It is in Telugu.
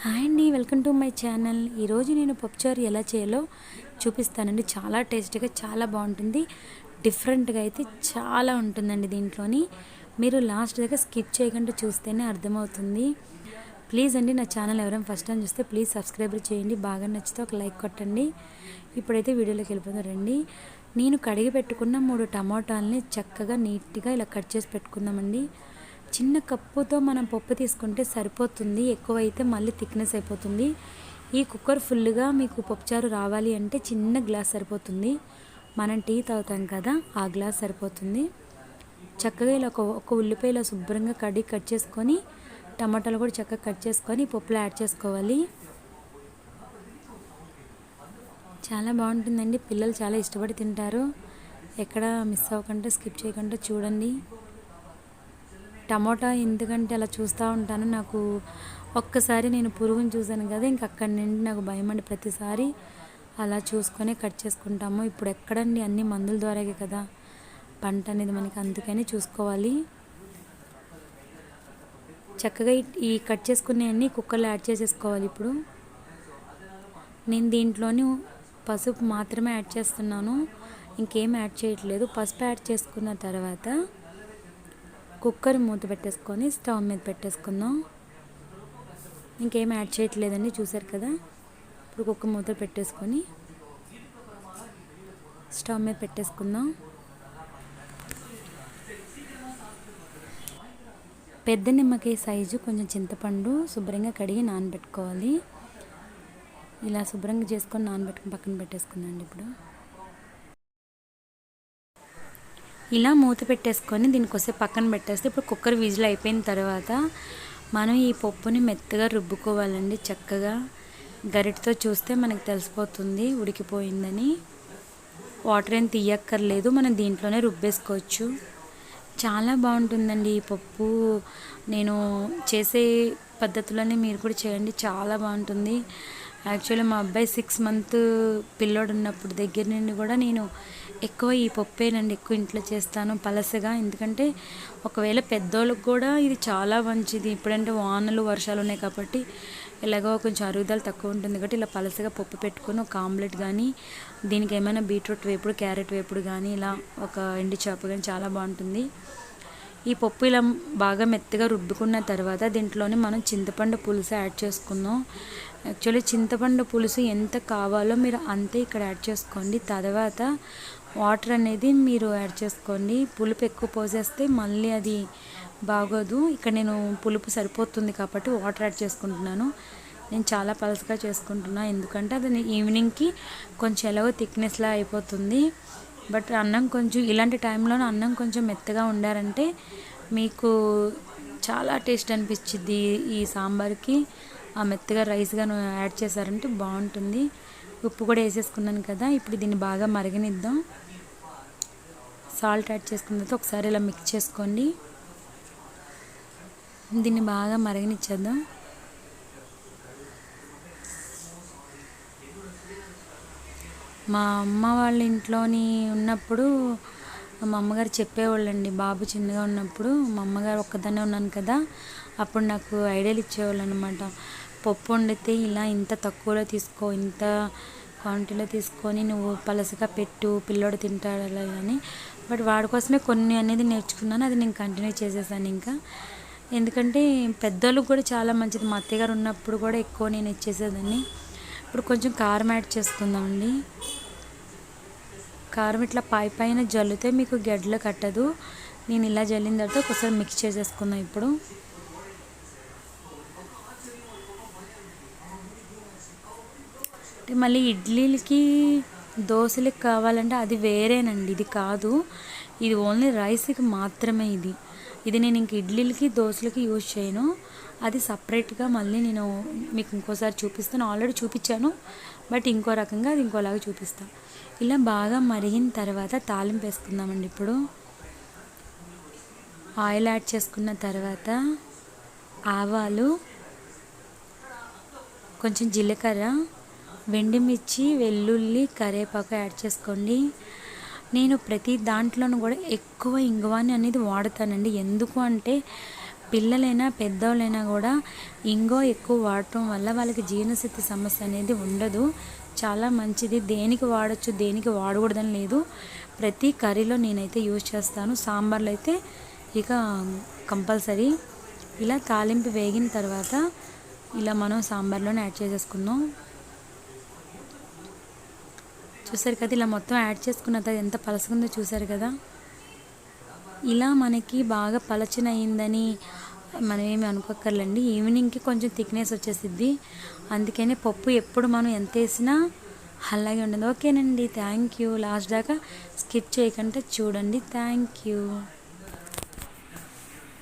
హాయ్ అండి, వెల్కమ్ టు మై ఛానల్. ఈరోజు నేను పప్పుచారు ఎలా చేయాలో చూపిస్తానండి. చాలా టేస్టీగా, చాలా బాగుంటుంది. డిఫరెంట్గా అయితే చాలా ఉంటుందండి. దీంట్లోని మీరు లాస్ట్ దగ్గర స్కిప్ చేయకుండా చూస్తేనే అర్థమవుతుంది. ప్లీజ్ అండి, నా ఛానల్ ఎవరైనా ఫస్ట్ టైం చూస్తే ప్లీజ్ సబ్స్క్రైబ్ చేయండి. బాగా నచ్చితే ఒక లైక్ కొట్టండి. ఇప్పుడైతే వీడియోలోకి వెళ్ళిపోతారండి. నేను కడిగి పెట్టుకున్న 3 టమాటాలని చక్కగా నీట్గా ఇలా కట్ చేసి పెట్టుకుందామండి. చిన్న కప్పుతో మనం పప్పు తీసుకుంటే సరిపోతుంది. ఎక్కువైతే మళ్ళీ థిక్నెస్ అయిపోతుంది. ఈ కుక్కర్ ఫుల్గా మీకు పప్పుచారు రావాలి అంటే చిన్న గ్లాస్ సరిపోతుంది. మనం టీ తాగుతాం కదా, ఆ గ్లాస్ సరిపోతుంది. చక్కగా ఇలా ఒక ఉల్లిపాయలో శుభ్రంగా కట్ చేసుకొని, టమాటాలు కూడా చక్కగా కట్ చేసుకొని పప్పులో యాడ్ చేసుకోవాలి. చాలా బాగుంటుందండి. పిల్లలు చాలా ఇష్టపడి తింటారు. ఎక్కడ మిస్ అవ్వకుండా, స్కిప్ చేయకుండా చూడండి. టమోటా ఎందుకంటే అలా చూస్తూ ఉంటాను. నాకు ఒక్కసారి నేను పురుగుని చూశాను కదా, ఇంక అక్కడి నుండి నాకు భయం అండి. ప్రతిసారి అలా చూసుకొని కట్ చేసుకుంటాము. ఇప్పుడు ఎక్కడండి, అన్ని మందుల ద్వారాగే కదా పంట అనేది మనకి, అందుకని చూసుకోవాలి. చక్కగా ఈ కట్ చేసుకునేవన్నీ కుక్కర్లో యాడ్ చేసేసుకోవాలి. ఇప్పుడు నేను దీంట్లోని పసుపు మాత్రమే యాడ్ చేస్తున్నాను, ఇంకేం యాడ్ చేయట్లేదు. పసుపు యాడ్ చేసుకున్న తర్వాత కుక్కర్ మూత పెట్టేసుకొని స్టవ్ మీద పెట్టేసుకుందాం. ఇంకేం యాడ్ చేయట్లేదండి, చూసారు కదా. ఇప్పుడు కుక్కర్ మూత పెట్టేసుకొని స్టవ్ మీద పెట్టేసుకుందాం. పెద్ద నిమ్మకాయ సైజు కొంచెం చింతపండు శుభ్రంగా కడిగి నానబెట్టుకోవాలి. ఇలా శుభ్రంగా చేసుకొని నానబెట్టుకుని పక్కన పెట్టేసుకుందండి. ఇప్పుడు ఇలా మూత పెట్టేసుకొని దీనికోసేపు పక్కన పెట్టేస్తే, ఇప్పుడు కుక్కర్ విజిల్ అయిపోయిన తర్వాత మనం ఈ పప్పుని మెత్తగా రుబ్బుకోవాలండి. చక్కగా గరిటతో చూస్తే మనకు తెలిసిపోతుంది ఉడికిపోయిందని. వాటర్ ఏం తీయక్కర్లేదు, మనం దీంట్లోనే రుబ్బేసుకోవచ్చు. చాలా బాగుంటుందండి ఈ పప్పు. నేను చేసే పద్ధతిలోనే మీరు కూడా చేయండి, చాలా బాగుంటుంది. యాక్చువల్లీ మా అబ్బాయి 6 మంత్ పిల్లోడు ఉన్నప్పుడు దగ్గర నుండి కూడా నేను ఎక్కువ ఈ పప్పేనండి ఎక్కువ ఇంట్లో చేస్తాను పలసగా. ఎందుకంటే ఒకవేళ పెద్దోళ్ళకి కూడా ఇది చాలా మంచిది. ఇప్పుడంటే వానలు వర్షాలు ఉన్నాయి కాబట్టి ఇలాగో కొంచెం అరుగుదల తక్కువ ఉంటుంది కాబట్టి ఇలా పలసగా పప్పు పెట్టుకొని ఒక ఆమ్లెట్ కానీ, దీనికి ఏమైనా బీట్రూట్ వేపుడు, క్యారెట్ వేపుడు కానీ, ఇలా ఒక ఎండు చేప కానీ చాలా బాగుంటుంది. ఈ పప్పు ఇలా బాగా మెత్తగా రుబ్బుకున్న తర్వాత దీంట్లోనే మనం చింతపండు పులుసు యాడ్ చేసుకుందాం. యాక్చువల్లీ చింతపండు పులుసు ఎంత కావాలో మీరు అంతే ఇక్కడ యాడ్ చేసుకోండి. తర్వాత వాటర్ అనేది మీరు యాడ్ చేసుకోండి. పులుపు ఎక్కువ పోసేస్తే మళ్ళీ అది బాగోదు. ఇక్కడ నేను పులుపు సరిపోతుంది కాబట్టి వాటర్ యాడ్ చేసుకుంటున్నాను. నేను చాలా పలసగా చేసుకుంటున్నాను, ఎందుకంటే అది ఈవినింగ్కి కొంచెం ఎలాగో థిక్నెస్లా అయిపోతుంది. బట్ అన్నం కొంచెం ఇలాంటి టైంలో అన్నం కొంచెం మెత్తగా ఉండారంటే మీకు చాలా టేస్ట్ అనిపించింది. ఈ సాంబార్కి ఆ మెత్తగా రైస్గా యాడ్ చేశారంటే బాగుంటుంది. ఉప్పు కూడా వేసేసుకున్నాను కదా. ఇప్పుడు దీన్ని బాగా మరగనిద్దాం. సాల్ట్ యాడ్ చేసుకున్న తర్వాత ఒకసారి ఇలా మిక్స్ చేసుకోండి. దీన్ని బాగా మరగనిచ్చేద్దాం. మా అమ్మ వాళ్ళ ఇంట్లోని ఉన్నప్పుడు మా అమ్మగారు చెప్పేవాళ్ళండి. బాబు చిన్నగా ఉన్నప్పుడు మా అమ్మగారు ఒక్కదాన్నే ఉన్నాను కదా, అప్పుడు నాకు ఐడియాలు ఇచ్చేవాళ్ళు అనమాట. పప్పు వండితే ఇలా ఇంత తక్కువలో తీసుకో, ఇంత క్వాంటిటీలో తీసుకొని నువ్వు పలసగా పెట్టు, పిల్లోడు తింటాడు అలా అని. బట్ వాడి కోసమే కొన్ని అనేది నేర్చుకున్నాను, అది నేను కంటిన్యూ చేసేసాను ఇంకా. ఎందుకంటే పెద్దోళ్ళకి కూడా చాలా మంచిది. మా అత్తయ్య గారు ఉన్నప్పుడు కూడా ఎక్కువ నేను ఇచ్చేసేదాన్ని. ఇప్పుడు కొంచెం కారం యాడ్ చేసుకుందామండి. కారం ఇట్లా పైన జల్లితే మీకు గడ్డలు కట్టదు. నేను ఇలా జల్లిన తర్వాత ఒకసారి మిక్స్ చేసేసుకుందాం. ఇప్పుడు మళ్ళీ ఇడ్లీలకి, దోశలకి కావాలంటే అది వేరేనండి, ఇది కాదు. ఇది ఓన్లీ రైస్కి మాత్రమే. ఇది నేను ఇంక ఇడ్లీలకి, దోశలకి యూజ్ చేయను. అది సపరేట్గా మళ్ళీ నేను మీకు ఇంకోసారి చూపిస్తాను. ఆల్రెడీ చూపించాను, బట్ ఇంకో రకంగా అది ఇంకోలాగా చూపిస్తాను. ఇలా బాగా మరిగిన తర్వాత తాలింపు వేసుకుందామండి. ఇప్పుడు ఆయిల్ యాడ్ చేసుకున్న తర్వాత ఆవాలు, కొంచెం జీలకర్ర, వెండిమిర్చి, వెల్లుల్లి, కరివేపాకు యాడ్ చేసుకోండి. నేను ప్రతి దాంట్లోనూ కూడా ఎక్కువ ఇంగువాని అనేది వాడతానండి. ఎందుకు అంటే పిల్లలైనా పెద్దోళ్ళైనా కూడా ఇంగువ ఎక్కువ వాడటం వల్ల వాళ్ళకి జీర్ణశక్తి సమస్య అనేది ఉండదు. చాలా మంచిది. దేనికి వాడచ్చు, దేనికి వాడకూడదని లేదు. ప్రతి కర్రీలో నేనైతే యూజ్ చేస్తాను. సాంబార్లో అయితే ఇక కంపల్సరీ. ఇలా తాలింపు వేగిన తర్వాత ఇలా మనం సాంబార్లోనే యాడ్ చేసేసుకుందాం. చూసారు కదా, ఇలా మొత్తం యాడ్ చేసుకున్న తర్వాత ఎంత పలసగుందో చూసారు కదా. ఇలా మనకి బాగా పలచన అయిందని మనం ఏమి అనుకోక్కర్లేండి. ఈవినింగ్కి కొంచెం థిక్నెస్ వచ్చేసిద్ది. అందుకనే పప్పు ఎప్పుడు మనం ఎంత వేసినా అలాగే ఉండదు. ఓకేనండి, థ్యాంక్ యూ. లాస్ట్ దాకా స్కిప్ చేయకుండా చూడండి. Thank you.